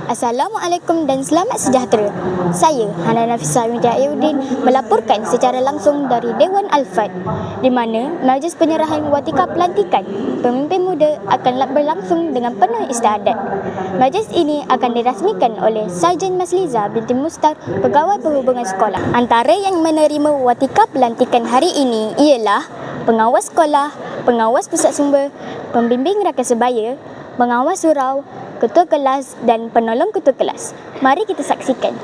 Assalamualaikum dan selamat sejahtera. Saya Hana Nafisah binti Ayuddin melaporkan secara langsung dari Dewan Al-Fat, di mana majlis penyerahan watika pelantikan pemimpin muda akan berlangsung dengan penuh istiadat. Majlis ini akan dirasmikan oleh Sarjan Masliza binti Mustar, Pegawai Perhubungan Sekolah. Antara yang menerima watika pelantikan hari ini ialah pengawas sekolah, pengawas pusat sumber, pembimbing rakan sebaya, pengawas surau, ketua kelas dan penolong ketua kelas. Mari kita saksikan.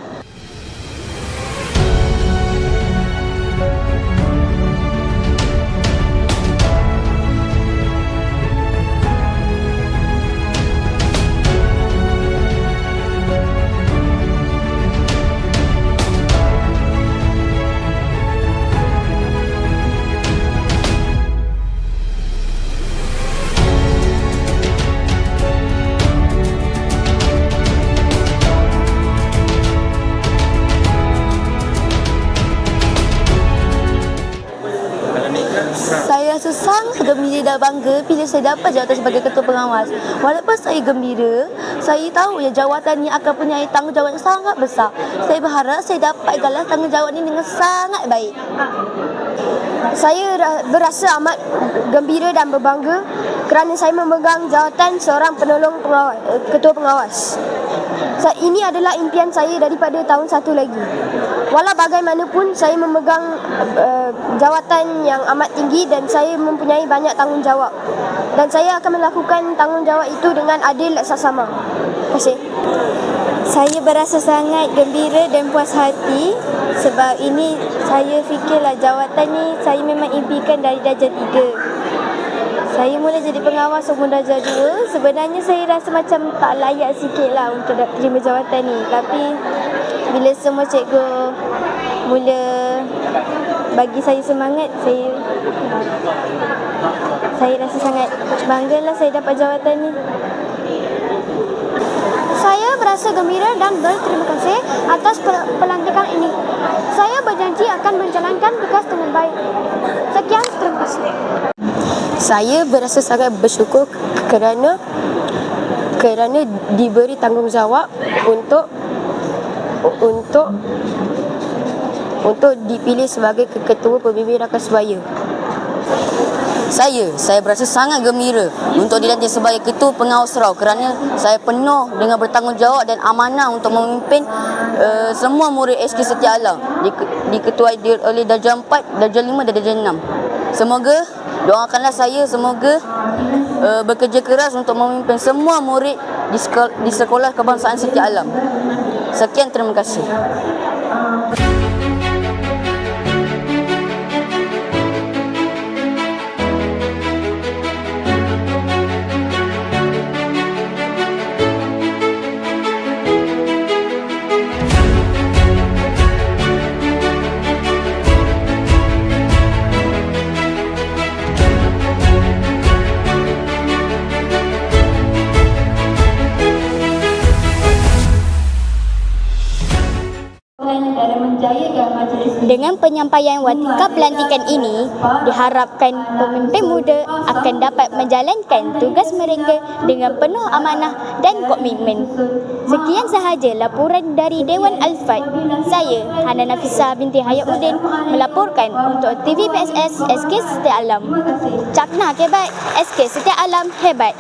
Saya rasa sangat gembira dan bangga bila saya dapat jawatan sebagai ketua pengawas. Walaupun saya gembira, saya tahu yang jawatan ini akan punya tanggungjawab yang sangat besar. Saya berharap saya dapat galas tanggungjawab ini dengan sangat baik. Saya berasa amat gembira dan berbangga kerana saya memegang jawatan seorang penolong pengawas, ketua pengawas. Ini adalah impian saya daripada tahun satu lagi. Walau bagaimanapun, saya memegang jawatan yang amat tinggi dan saya mempunyai banyak tanggungjawab. Dan saya akan melakukan tanggungjawab itu dengan adil dan saksama. Terima kasih. Saya berasa sangat gembira dan puas hati sebab ini saya fikirlah jawatan ni saya memang impikan dari darjah 3. Saya mula jadi pengawas umur darjah 2. Sebenarnya saya rasa macam tak layak sikit lah untuk terima jawatan ni. Tapi bila semua cikgu mula bagi saya semangat, saya rasa sangat banggalah saya dapat jawatan ni. Saya berasa gembira dan berterima kasih atas pelantikan ini. Saya berjanji akan menjalankan tugas dengan baik. Sekian, terima kasih. Saya berasa sangat bersyukur kerana diberi tanggungjawab untuk dipilih sebagai ketua pembimbing rakan sebaya. Saya berasa sangat gembira untuk dilantik sebagai ketua pengawas surau kerana saya penuh dengan bertanggungjawab dan amanah untuk memimpin semua murid SK Setia Alam diketuai oleh darjah 4, darjah 5 dan darjah 6. Semoga doakanlah saya semoga bekerja keras untuk memimpin semua murid di sekolah kebangsaan Setia Alam. Sekian, terima kasih. Dengan penyampaian watika pelantikan ini, diharapkan pemimpin muda akan dapat menjalankan tugas mereka dengan penuh amanah dan komitmen. Sekian sahaja laporan dari Dewan Al-Fat. Saya Hana Nafisah binti Ayuddin melaporkan untuk TVPSS SK Setia Alam. Cakna hebat, SK Setia Alam hebat.